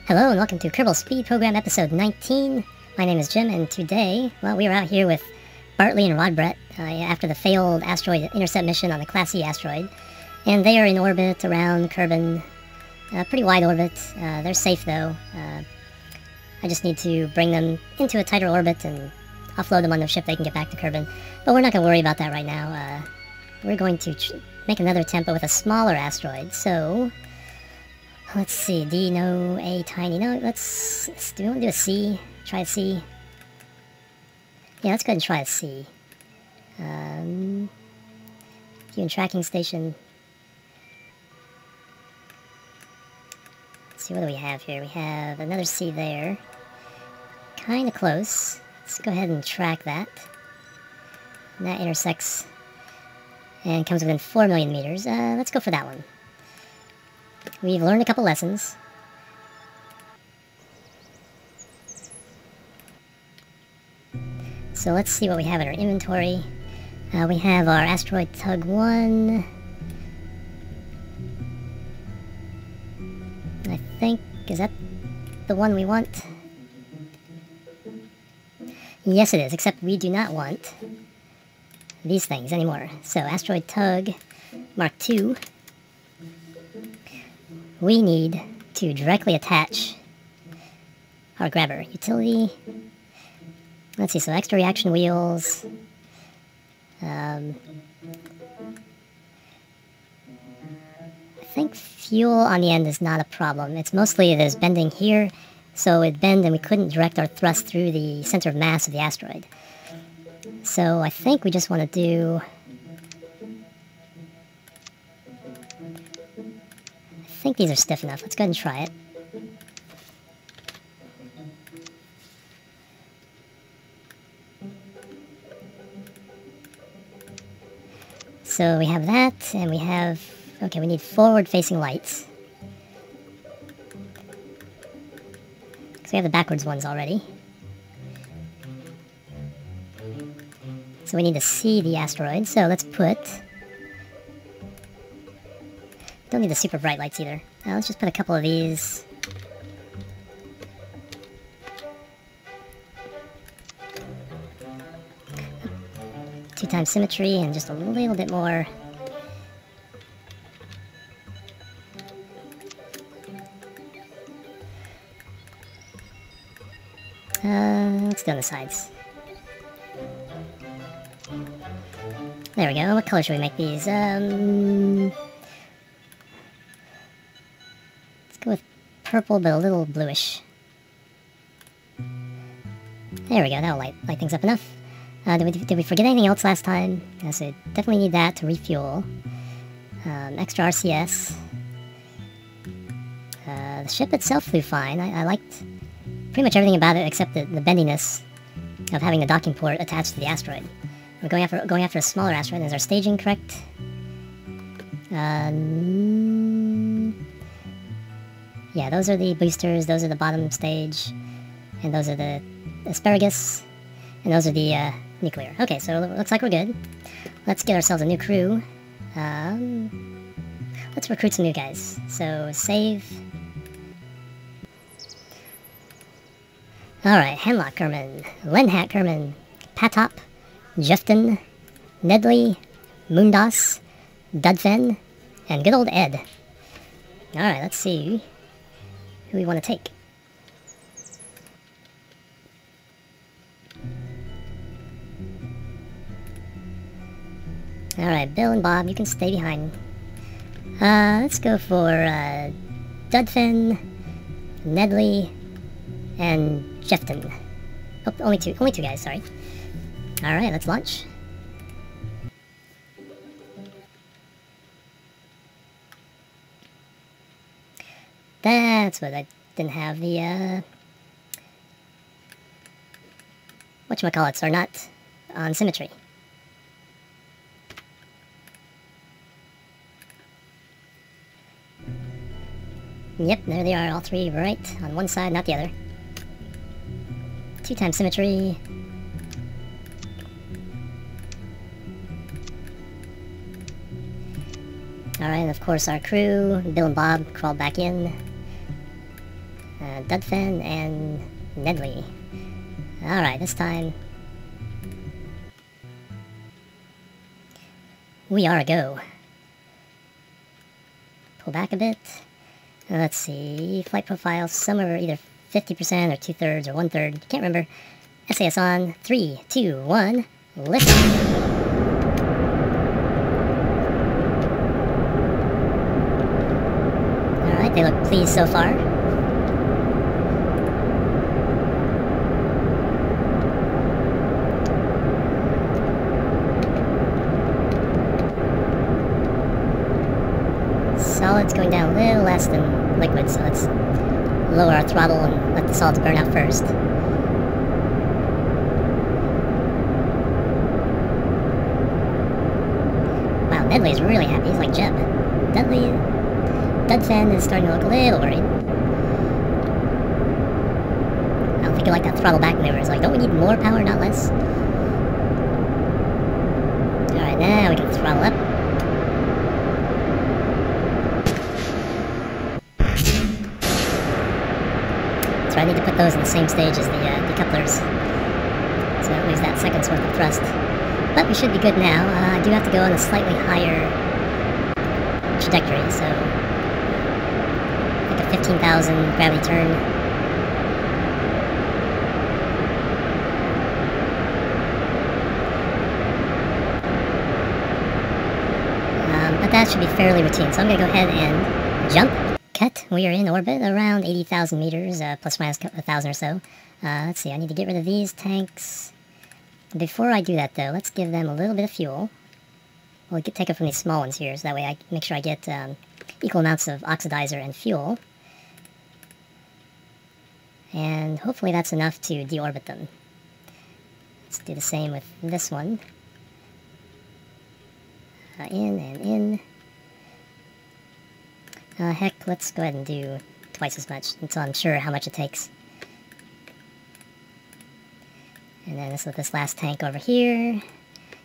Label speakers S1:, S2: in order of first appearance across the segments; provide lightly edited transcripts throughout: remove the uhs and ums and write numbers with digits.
S1: Hello and welcome to Kerbal Speed Program episode 19. My name is Jim, and today, well, we are out here with Bartley and Rodbrett after the failed asteroid intercept mission on the Class E asteroid. And they are in orbit around Kerbin, pretty wide orbit. They're safe though. I just need to bring them into a tighter orbit and offload them on the ship. They can get back to Kerbin. But we're not going to worry about that right now. We're going to make another attempt, but with a smaller asteroid. So let's see, D, no, A, tiny, no, do we want to do a C? Try a C? Yeah, let's go ahead and try a C. View and tracking station. Let's see, what do we have here? We have another C there. Kind of close. Let's go ahead and track that. And that intersects and comes within 4 million meters. Let's go for that one. We've learned a couple lessons. So let's see what we have in our inventory. We have our asteroid tug 1. I think, is that the one we want? Yes it is, except we do not want these things anymore. So asteroid tug Mark II. We need to directly attach our grabber. Utility. Let's see, so extra reaction wheels. I think fuel on the end is not a problem. It's mostly there's bending here, so it bend and we couldn't direct our thrust through the center of mass of the asteroid. So I think we just want to do... I think these are stiff enough. Let's go ahead and try it. So we have that, and we have... Okay, we need forward-facing lights. So we have the backwards ones already. So we need to see the asteroid, so let's put... Don't need the super bright lights either. Let's just put a couple of these. Two times symmetry and just a little bit more. Let's do on the sides. There we go. What color should we make these? Go with purple, but a little bluish. There we go, that'll light things up enough. Did we forget anything else last time? So definitely need that to refuel. Extra RCS. The ship itself flew fine. I liked pretty much everything about it except the bendiness of having the docking port attached to the asteroid. We're going after a smaller asteroid. Is our staging correct? Yeah, those are the boosters, those are the bottom stage, and those are the asparagus, and those are the nuclear. Okay, so it looks like we're good. Let's get ourselves a new crew. Let's recruit some new guys. So, save. Alright, Hanlock Kerman, Lenhat Kerman, Patop, Jefton, Nedley, Moondas, Dudfen, and good old Ed. Alright, let's see who we want to take. Alright, Bill and Bob, you can stay behind. Let's go for Dudfen, Nedley, and Jefton. Oh, only two guys, sorry. Alright, let's launch. That's what I didn't have the, whatchamacallits are not on symmetry. Yep, there they are, all three right on one side, not the other. 2 times symmetry. Alright, and of course our crew, Bill and Bob, crawled back in. Dudfen and Nedley. Alright, this time we are a go. Pull back a bit. Let's see, flight profile, somewhere either 50% or 2/3 or 1/3, can't remember. SAS on, 3, 2, 1, lift. Alright, they look pleased so far. Solid's going down a little less than liquid, so let's lower our throttle and let the solids burn out first. Wow, Nedley's really happy. He's like Jeb. Dudfen is starting to look a little worried. I don't think you like that throttle back maneuver. It's like, don't we need more power, not less? Alright, now we can throttle up. So I need to put those in the same stage as the decouplers, so I don't lose that second's worth of thrust. But we should be good now. I do have to go on a slightly higher trajectory, so like a 15,000 gravity turn. But that should be fairly routine, so I'm going to go ahead and jump. Cut. We are in orbit around 80,000 meters, plus minus 1,000 or so. Let's see, I need to get rid of these tanks. Before I do that, though, let's give them a little bit of fuel. We'll take it from these small ones here, so that way I make sure I get equal amounts of oxidizer and fuel. And hopefully that's enough to deorbit them. Let's do the same with this one. In and in. Heck, let's go ahead and do twice as much, until I'm sure how much it takes. And then let's let this last tank over here,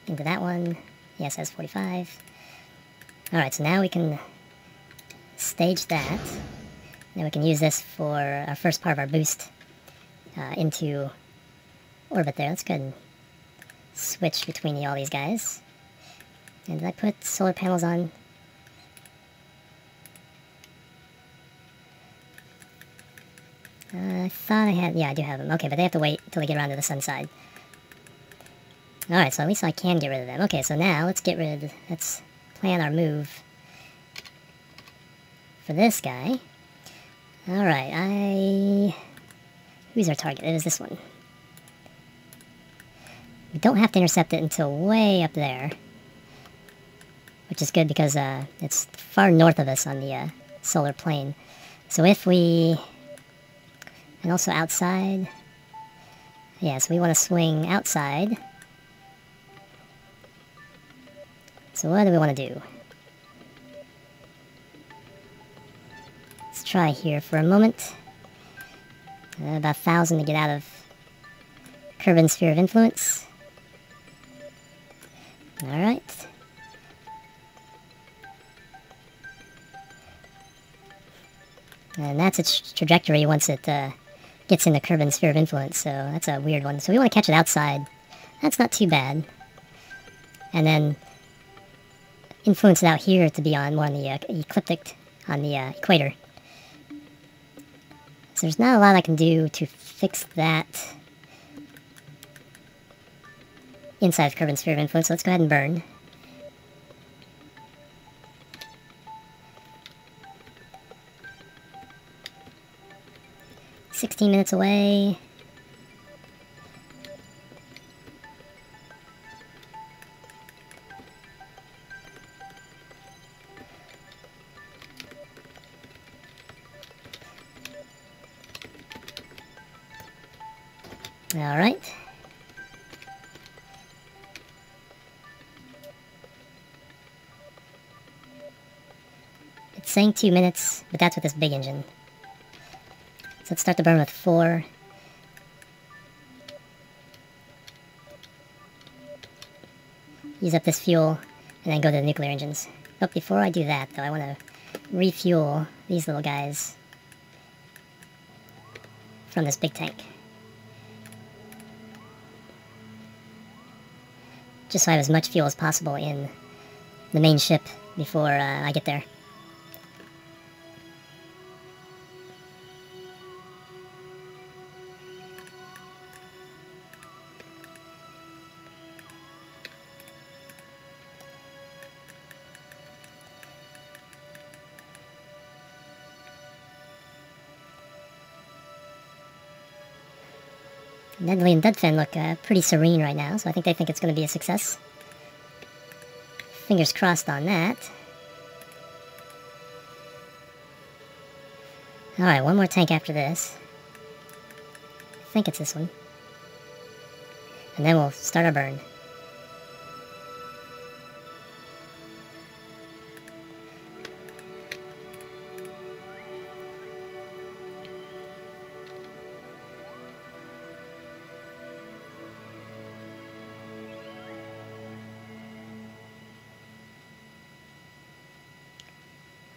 S1: into that one, the SS-45. Alright, so now we can stage that. Then we can use this for our first part of our boost into orbit there. Let's go ahead and switch between all these guys. And did I put solar panels on? I thought I had, yeah, I do have them. Okay, but they have to wait until they get around to the sun side. Alright, so at least I can get rid of them. Okay, so now let's plan our move for this guy. Alright, who's our target? It is this one. We don't have to intercept it until way up there, which is good because it's far north of us on the solar plane. So if we... And also outside. Yeah, so we want to swing outside. So what do we want to do? Let's try here for a moment. About 1,000 to get out of Kerbal Sphere of Influence. Alright. And that's its trajectory once it gets in the Kerbal Sphere of Influence, so that's a weird one. So we want to catch it outside. That's not too bad. And then influence it out here to be on more on the ecliptic, on the equator. So there's not a lot I can do to fix that inside the Kerbal Sphere of Influence, so let's go ahead and burn. $16 minutes away. All right. It's saying 2 minutes, but that's with this big engine. So let's start the burn with 4. Use up this fuel, and then go to the nuclear engines. But before I do that, though, I want to refuel these little guys. from this big tank. Just so I have as much fuel as possible in the main ship before I get there. Nedley and Deadfin look pretty serene right now, so I think they think it's going to be a success. Fingers crossed on that. Alright, one more tank after this. I think it's this one. And then we'll start our burn.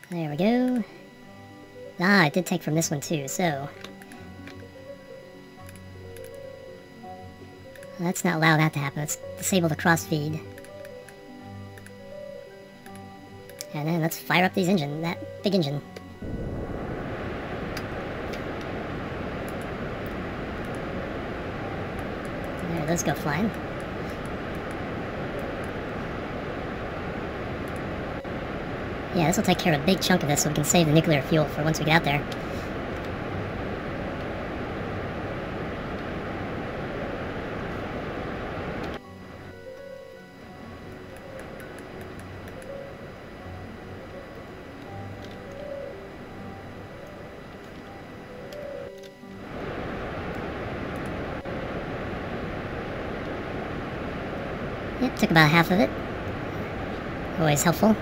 S1: There we go. Ah, it did take from this one too, so... let's not allow that to happen. Let's disable the cross-feed. And then let's fire up these engine, that big engine. There, those go flying. Yeah, this will take care of a big chunk of this so we can save the nuclear fuel for once we get out there. Yep, took about half of it. Always helpful.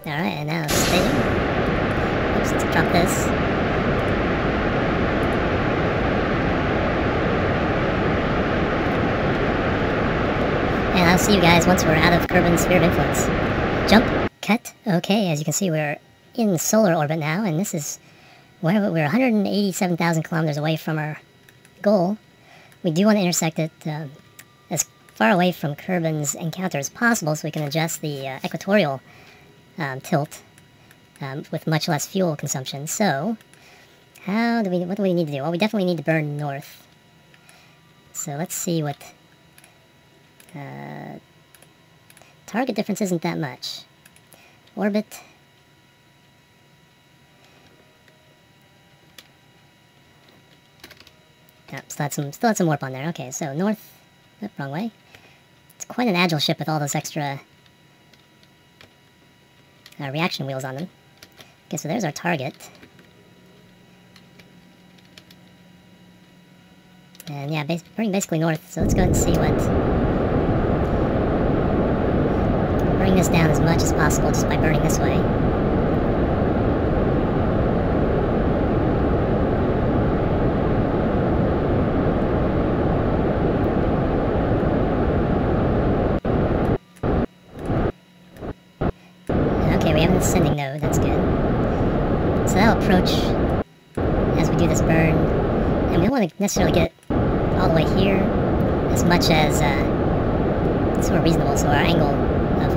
S1: Alright, and now stay there. Oops, let's drop this. And I'll see you guys once we're out of Kerbal Sphere of Influence. Jump, cut. Okay, as you can see, we're in solar orbit now, and this is where we're 187,000 kilometers away from our goal. We do want to intersect it as far away from Kerbin's encounter as possible so we can adjust the equatorial tilt with much less fuel consumption. So, what do we need to do? Well, we definitely need to burn north. So let's see what... target difference isn't that much. Orbit... oh, still had some warp on there. Okay, so north... oh, wrong way. It's quite an agile ship with all those extra... reaction wheels on them. Okay, so there's our target. And yeah, burning basically north, so let's go ahead and see what... bring this down as much as possible just by burning this way. Ascending node, that's good. So that'll approach as we do this burn. And we don't want to necessarily get all the way here as much as it's sort of reasonable, so our angle of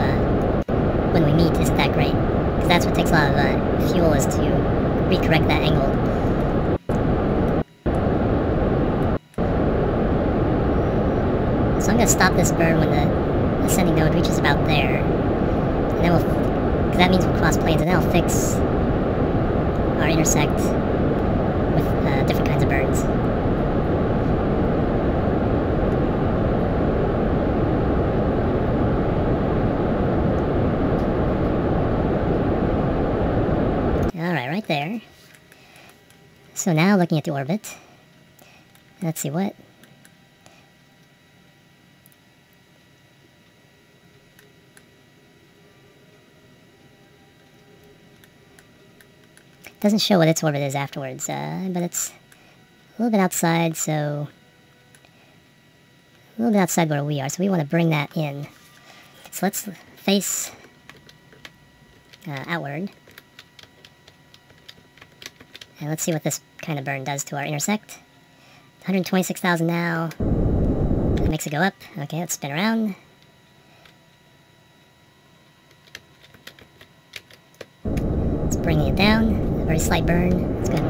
S1: when we meet isn't that great. Because that's what takes a lot of fuel, is to recorrect that angle. So I'm going to stop this burn when the ascending node reaches about there. And then we'll... because that means we'll cross planes, and that'll fix our intersect with different kinds of burns. Alright, right there. So now looking at the orbit, let's see what... doesn't show what its orbit is afterwards, but it's a little bit outside, so... a little bit outside where we are, so we want to bring that in. So let's face outward. And let's see what this kind of burn does to our intersect. 126,000 now. That makes it go up. Okay, let's spin around. It's bringing it down. A very slight burn. It's good.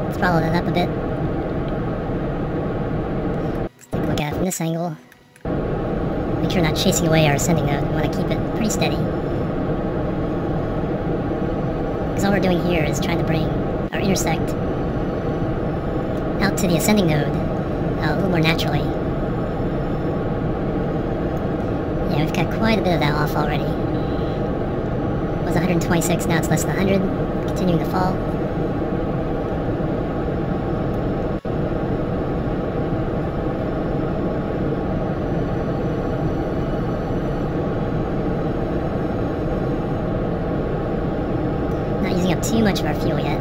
S1: Let's follow that up a bit. Let's take a look at it from this angle. Make sure we're not chasing away our ascending node. We want to keep it pretty steady. Because all we're doing here is trying to bring our intersect out to the ascending node a little more naturally. Yeah, we've got quite a bit of that off already. It was 126, now it's less than 100, continuing to fall. Not using up too much of our fuel yet.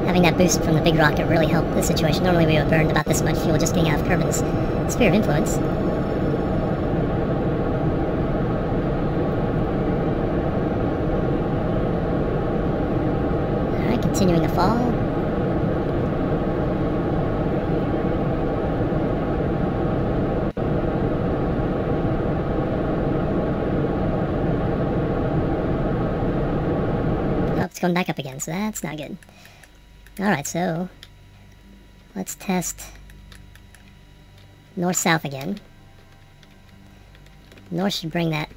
S1: Having that boost from the big rocket really helped this situation. Normally we would burn about this much fuel just getting out of Kerbin's sphere of influence. Alright, continuing to fall. Oh, it's going back up again, so that's not good. Alright, so let's test north-south again. North should bring that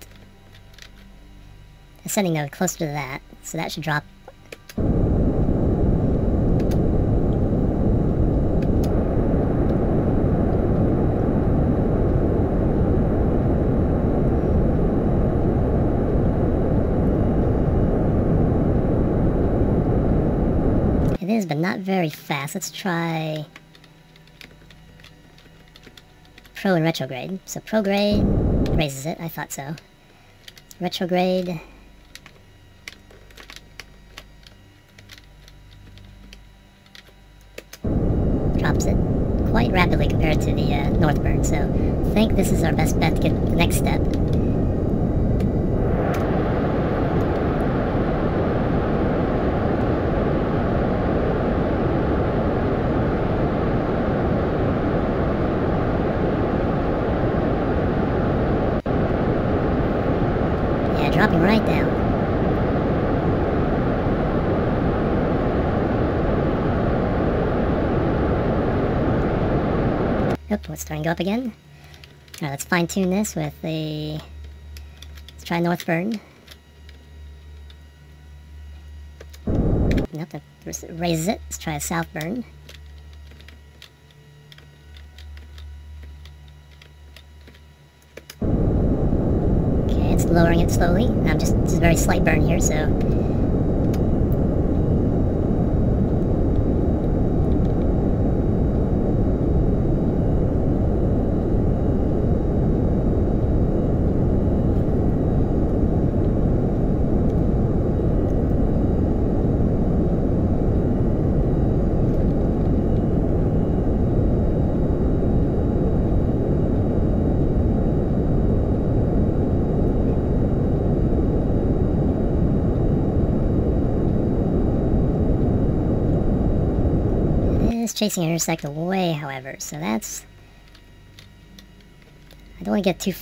S1: ascending node closer to that, so that should drop. It is, but not very fast. Let's try pro and retrograde. So prograde raises it, I thought so. Retrograde drops it quite rapidly compared to the north burn. So I think this is our best bet to get the next step. Dropping right down. Oop, it's starting to go up again. Alright, let's fine tune this with the... Let's try north burn. Nope, that raises it. Let's try a south burn. Lowering it slowly. This is a very slight burn here, so chasing an intersect away, however, so that's... I don't want to get too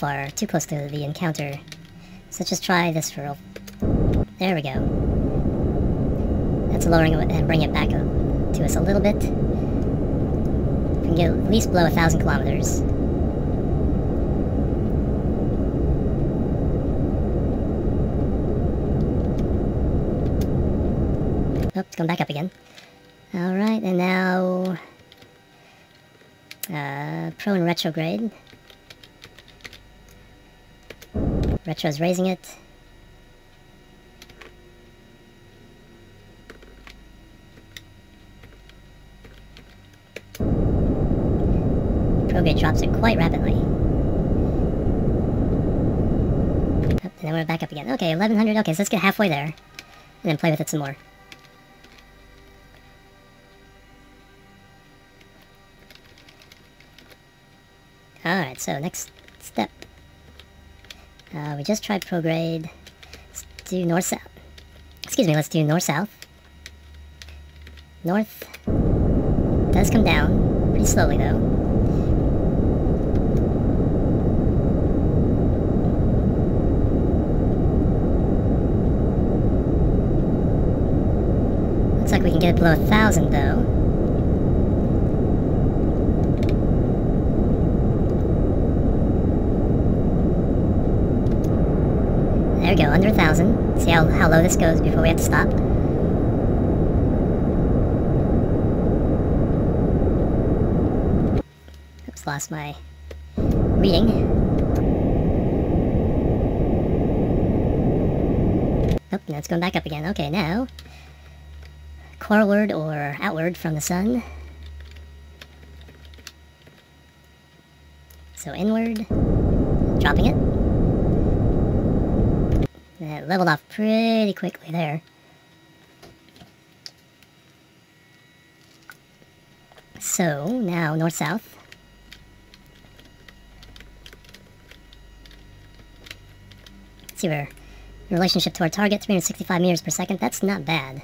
S1: close to the encounter. So let's just try this for... There we go. That's lowering it and bring it back up to us a little bit. We can get at least below 1,000 kilometers. Oh, it's going back up again. Alright, and now pro and retrograde. Retro's raising it. Prograde drops it quite rapidly. Oh, and then we're back up again. Okay, 1100. Okay, so let's get halfway there. And then play with it some more. Alright, so next step. We just tried prograde. Let's do north-south. excuse me, let's do north-south. North does come down, pretty slowly though. Looks like we can get it below 1,000 though. There we go, under 1,000. See how low this goes before we have to stop. Oops, lost my reading. Nope, now it's going back up again. Okay, now, forward or outward from the sun. So inward, dropping it. It leveled off pretty quickly there. So, now north-south. Let's see where in relationship to our target, 365 meters per second. That's not bad.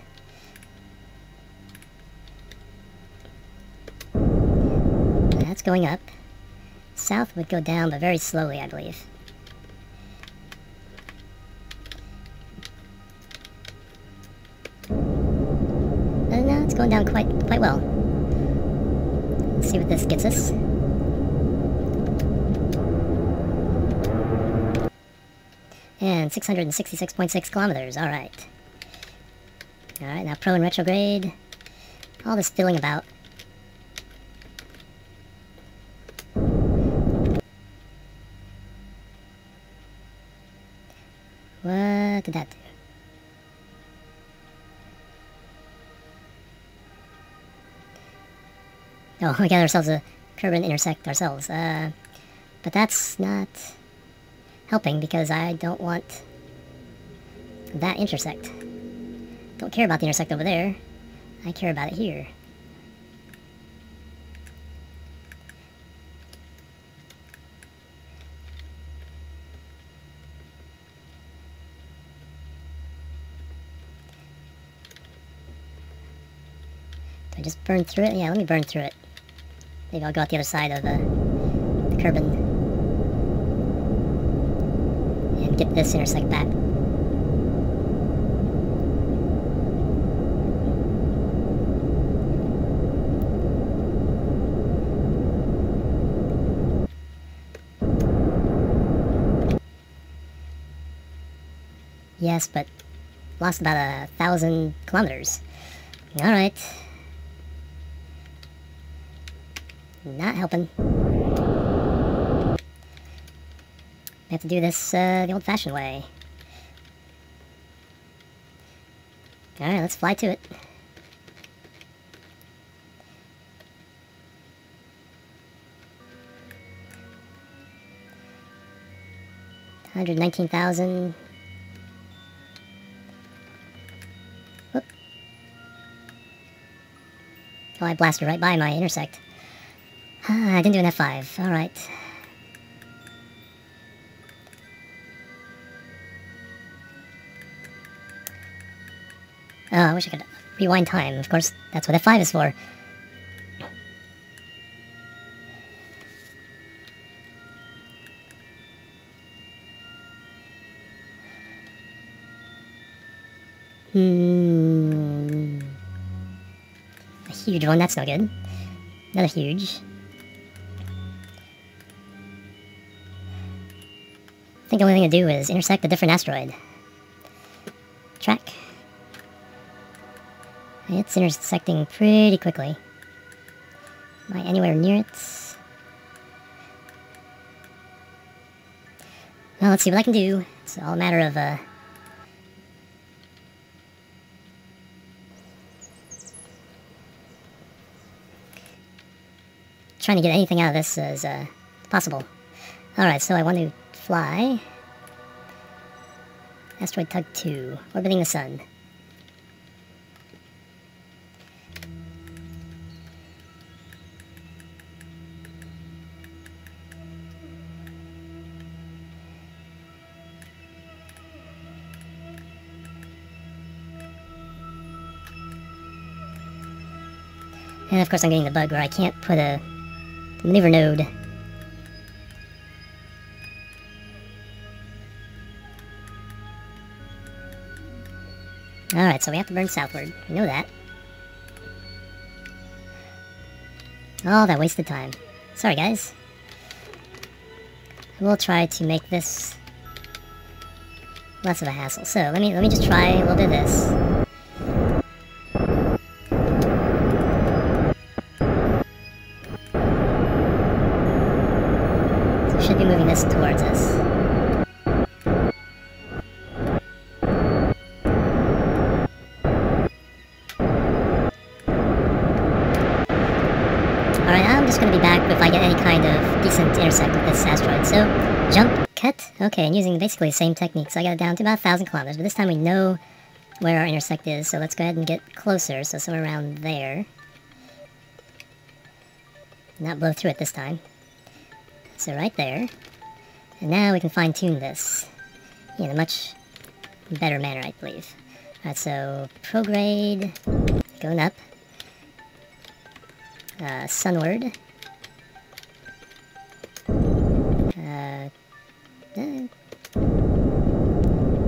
S1: That's going up. South would go down, but very slowly, I believe. No, it's going down quite well. Let's see what this gets us. And 666.6 kilometers, alright. Alright, now pro and retrograde. All this fiddling about. What did that do? Oh, we got ourselves a curve and intersect ourselves. But that's not helping because I don't want that intersect. Don't care about the intersect over there. I care about it here. Do I just burn through it? Yeah, let me burn through it. Maybe I'll go out the other side of the Kerbal and get this intersect back. Yes, but lost about 1,000 kilometers. Alright. Not helping. We have to do this the old-fashioned way. Alright, let's fly to it. $119,000. Whoop. Oh, I blasted right by my intersect. I didn't do an F5. Alright. Oh, I wish I could rewind time. Of course, that's what F5 is for. A huge one, that's no good. Another huge. I think the only thing to do is intersect a different asteroid. Track. It's intersecting pretty quickly. Am I anywhere near it? Well, let's see what I can do. It's all a matter of, trying to get anything out of this as possible. Alright, so I want to fly. Asteroid Tug 2, orbiting the sun. And of course I'm getting the bug where I can't put a maneuver node. Alright, so we have to burn southward. We know that. All that wasted time. Sorry, guys. We'll try to make this less of a hassle. So let me just try a little bit of this. So we should be moving this towards us. Alright, I'm just going to be back if I get any kind of decent intersect with this asteroid. So, jump, cut. Okay, and using basically the same techniques. I got it down to about 1,000 kilometers, but this time we know where our intersect is, so let's go ahead and get closer, so somewhere around there. Not blow through it this time. So right there. And now we can fine-tune this in a much better manner, I believe. Alright, so prograde, going up. Sunward.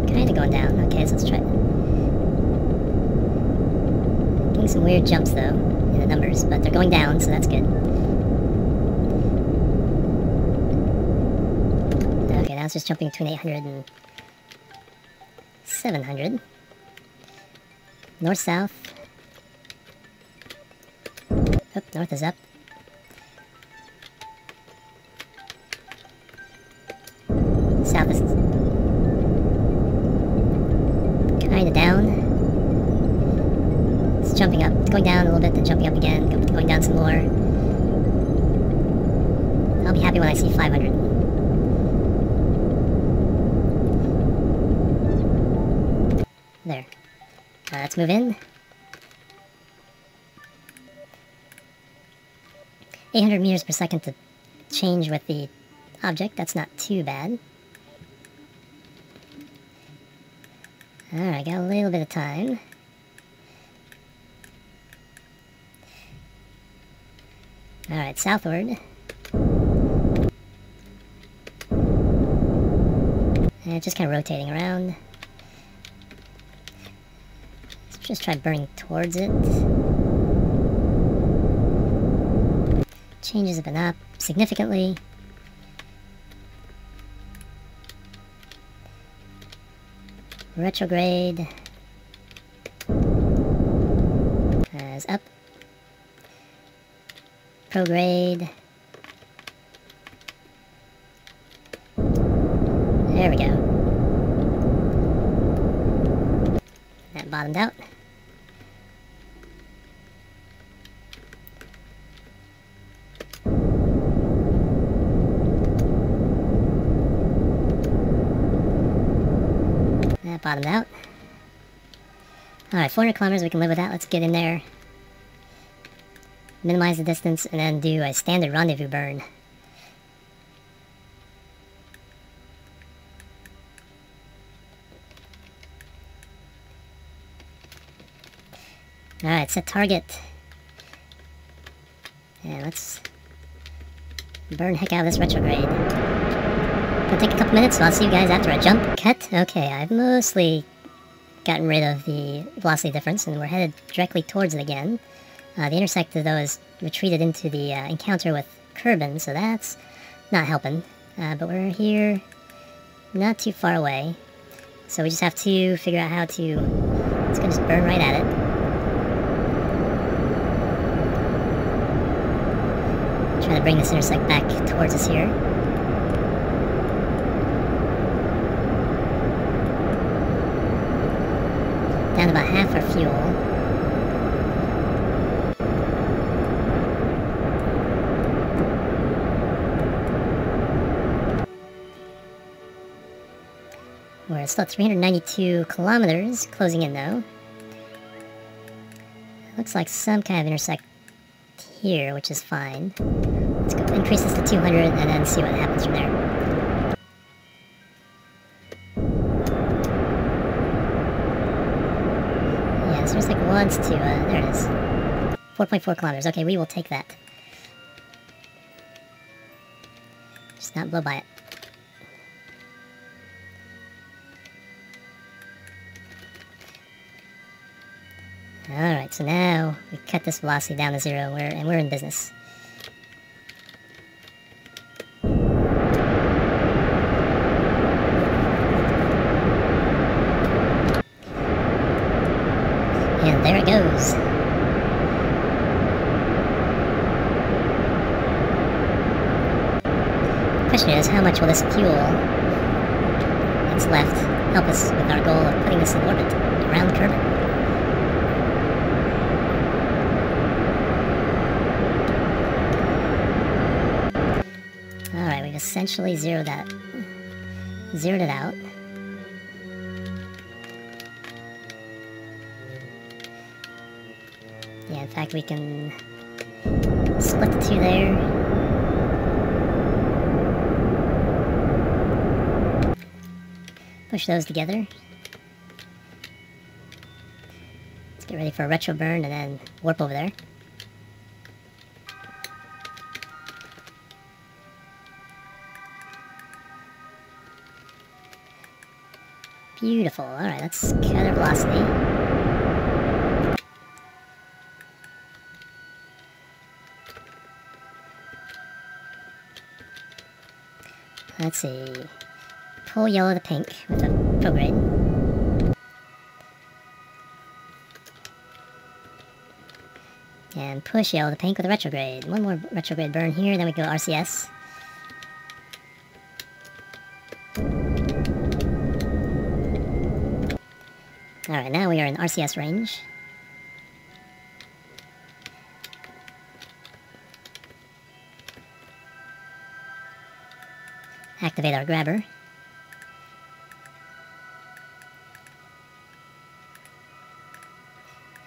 S1: Kinda going down. Okay, so let's try. Getting some weird jumps though in the numbers, but they're going down, so that's good. Okay, now it's just jumping between 800 and 700. North-south. Oh, north is up. South is kinda down. It's jumping up. It's going down a little bit, then jumping up again, going down some more. I'll be happy when I see 500. There. Let's move in. 800 meters per second to change with the object. That's not too bad. Alright, got a little bit of time. Alright, southward. And just kind of rotating around. Let's just try burning towards it. Changes have been up significantly. Retrograde is up. Prograde. There we go. That bottomed out. That bottomed out. Alright, 400 kilometers, we can live with that. Let's get in there. Minimize the distance, and then do a standard rendezvous burn. Alright, set target. And let's burn heck out of this retrograde. It'll take a couple minutes, so I'll see you guys after a jump cut. Okay, I've mostly gotten rid of the velocity difference, and we're headed directly towards it again. The intersect, though, is retreated into the encounter with Kerbal, so that's not helping. But we're here, not too far away, so we just have to figure out how to... Let's go just burn right at it. Try to bring this intersect back towards us here. Down to about half our fuel. We're still at 392 kilometers, closing in though. Looks like some kind of intersect here, which is fine. Let's go increase this to 200 and then see what happens from there. Yeah, this intersect wants to, there it is. 4.4 kilometers. Okay, we will take that. Just not blow by it. Alright, so now we cut this velocity down to 0, and we're in business. And there it goes. The question is, how much will this fuel that's left help us with our goal of putting this in orbit around Kerbal? Alright, we've essentially zeroed it out. Yeah, in fact, we can split the two there. Push those together. Let's get ready for a retro burn and then warp over there. Beautiful. Alright, let's cut our velocity. Let's see. Pull yellow to pink with a prograde. And push yellow to pink with a retrograde. One more retrograde burn here, then we go RCS. Alright, now we are in RCS range. Activate our grabber.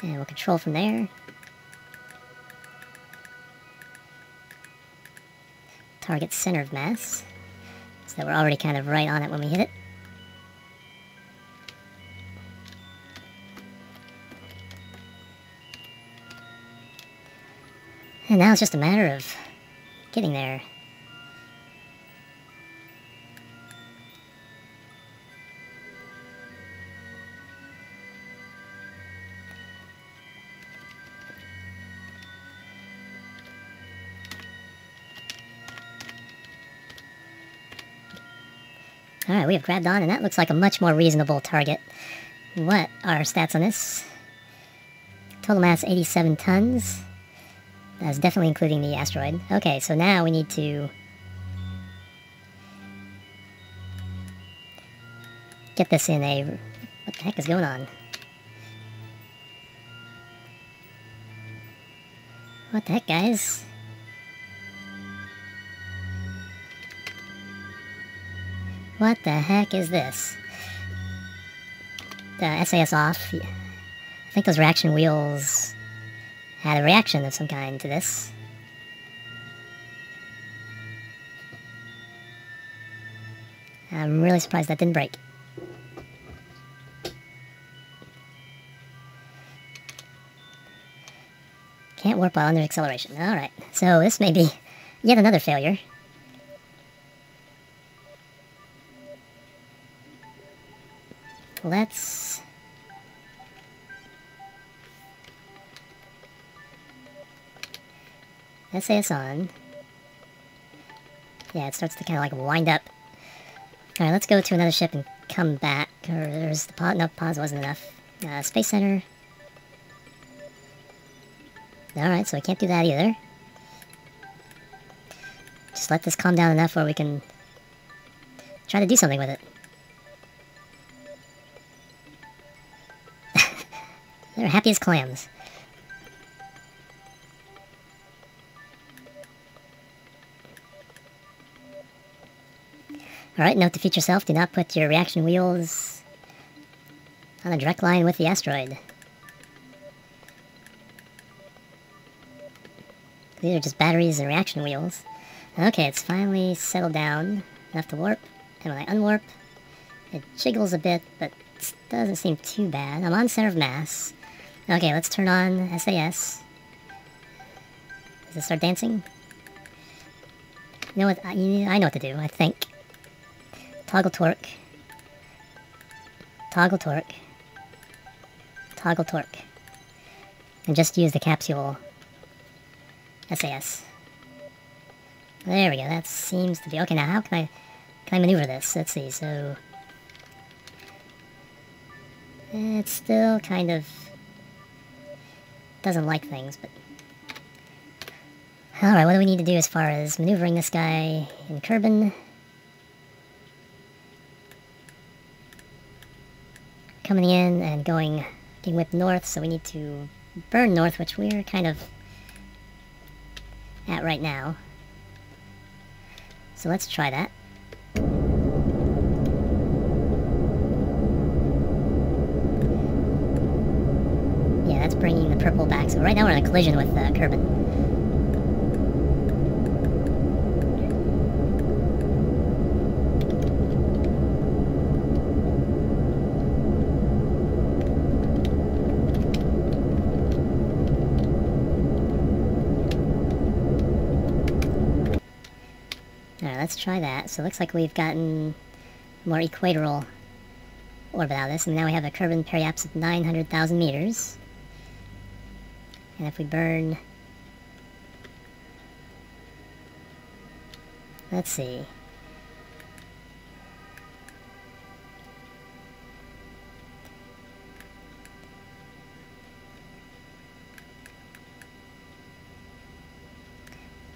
S1: And we'll control from there. Target center of mass. So that we're already kind of right on it when we hit it. And now it's just a matter of getting there. Alright, we have grabbed on, and that looks like a much more reasonable target. What are our stats on this? Total mass 87 tons. That's definitely including the asteroid. Okay, so now we need to get this in a... What the heck is going on? What the heck, guys? What the heck is this? The SAS off. I think those reaction wheels had a reaction of some kind to this. I'm really surprised that didn't break. Can't warp while under acceleration. Alright, so this may be yet another failure. Let's... SAS on. Yeah, it starts to kind of like wind up. Alright, let's go to another ship and come back. Or there's the pause. No, pause wasn't enough. Space Center. Alright, so we can't do that either. Just let this calm down enough where we can try to do something with it. They're happy as clams. Alright, note to feature self, do not put your reaction wheels on a direct line with the asteroid. These are just batteries and reaction wheels. Okay, it's finally settled down enough to warp. And when I unwarp, it jiggles a bit, but it doesn't seem too bad. I'm on center of mass. Okay, let's turn on SAS. Does it start dancing? You know what? I know what to do, I think. Toggle torque. Toggle torque. Toggle torque. And just use the capsule SAS. There we go, that seems to be... Okay, now how can I maneuver this? Let's see, so... It's still kind of... doesn't like things, but... Alright, what do we need to do as far as maneuvering this guy in Kerbin? Coming in and being whipped north, so we need to burn north, which we're kind of at right now. So let's try that. Yeah, that's bringing the purple back. So right now we're in a collision with Kerbin. Alright, let's try that. So it looks like we've gotten more equatorial orbit out of this, and now we have a Kerbin periapse of 900,000 meters. And if we burn... Let's see.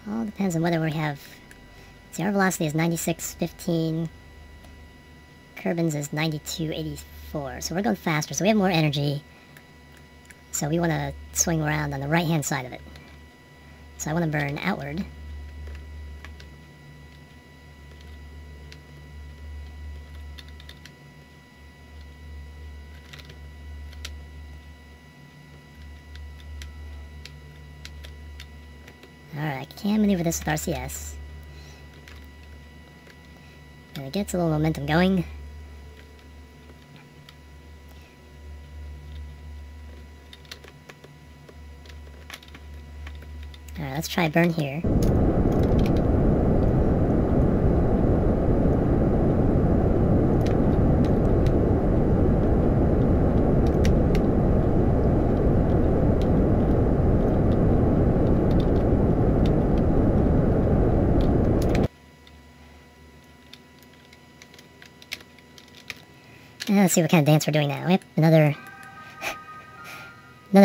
S1: All depends on whether we have... See, our velocity is 96.15. Kerbin's is 92.84. So we're going faster, so we have more energy. So we want to swing around on the right-hand side of it. So I want to burn outward. Alright, I can maneuver this with RCS. And it gets a little momentum going. Alright, let's try burn here. Let's see what kind of dance we're doing now. Yep, another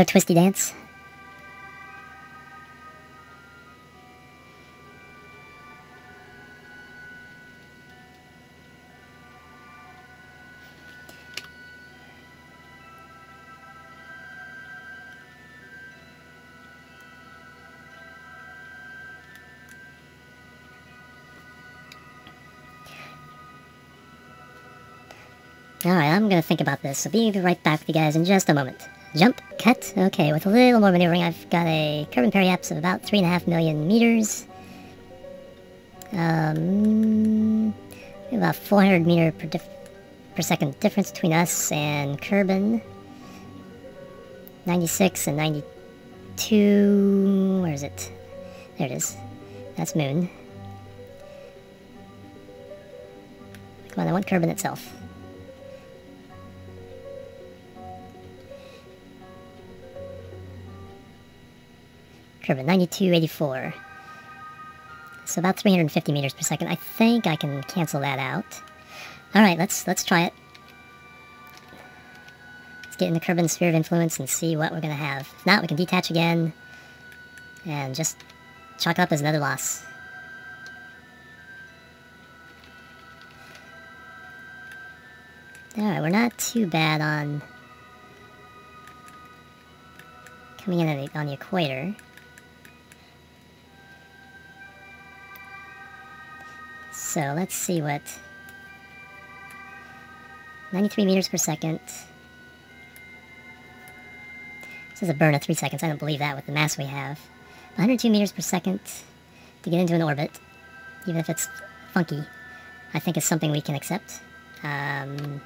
S1: twisty dance. Alright, I'm gonna think about this, so be right back with you guys in just a moment. Jump, cut, okay, with a little more maneuvering, I've got a Kerbin periapse of about 3.5 million meters. About 400 meter per second difference between us and Kerbin. 96 and 92, where is it? There it is. That's Moon. Come on, I want Kerbin itself. Kerbin, 92.84. So about 350 meters per second. I think I can cancel that out. Alright, let's try it. Let's get in the Kerbin sphere of influence and see what we're going to have. If not, we can detach again and just chalk it up as another loss. Alright, we're not too bad on coming in on the equator. So let's see what... 93 meters per second. This is a burn of 3 seconds. I don't believe that with the mass we have. 102 meters per second to get into an orbit, even if it's funky, I think is something we can accept. I'm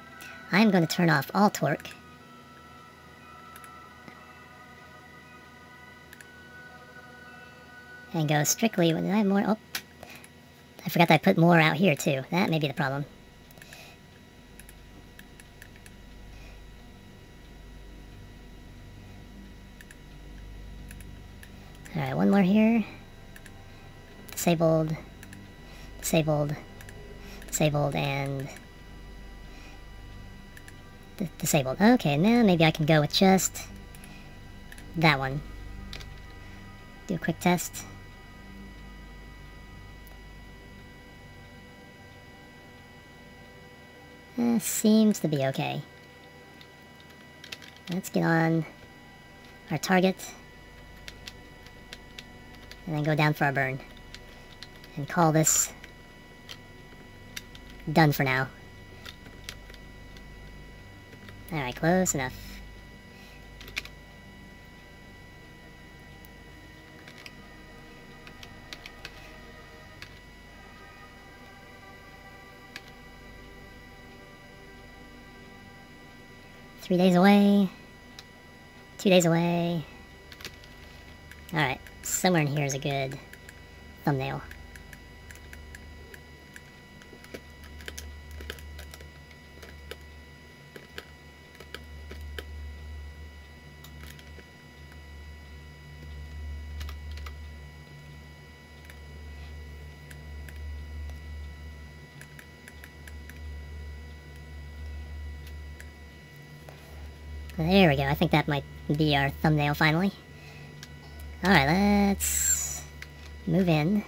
S1: going to turn off all torque. and go strictly. Did I have more? Oh, I forgot that I put more out here too. That may be the problem. Alright, one more here. Disabled, disabled, disabled, and disabled. Okay, now maybe I can go with just that one. Do a quick test. Seems to be okay. Let's get on our target. And then go down for our burn. And call this done for now. Alright, close enough. Three days away. 2 days away. Alright, somewhere in here is a good thumbnail. There we go. I think that might be our thumbnail finally. Alright, let's move in.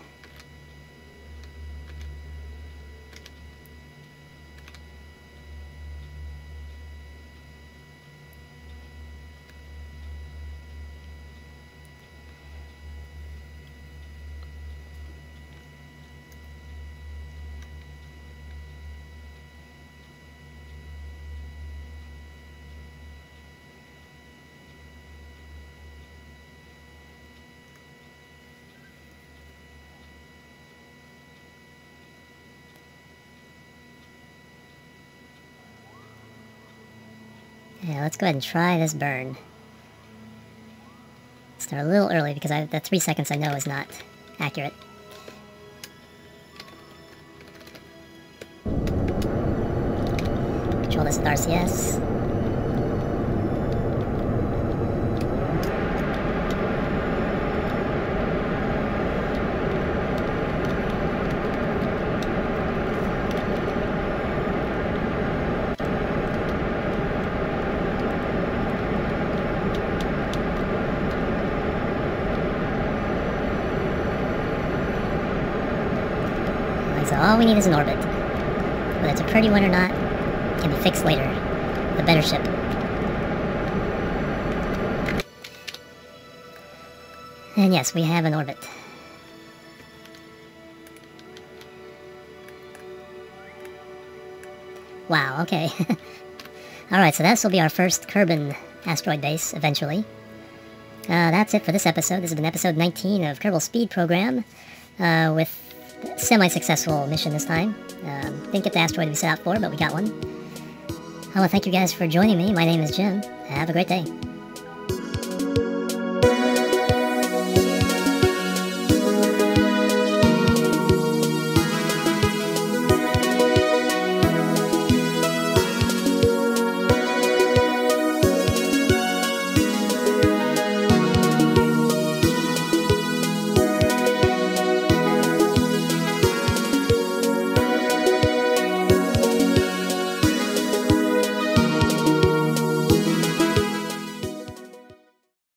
S1: Yeah, let's go ahead and try this burn. Start a little early because the 3 seconds I know is not accurate. Control this with RCS. So all we need is an orbit. Whether it's a pretty one or not can be fixed later. The better ship. And yes, we have an orbit. Wow, okay. Alright, so this will be our first Kerbal asteroid base, eventually. That's it for this episode. This has been episode 19 of Kerbal Speed Program, with semi-successful mission this time. Didn't get the asteroid we set out for, but we got one. I want to thank you guys for joining me. My name is Jim. Have a great day.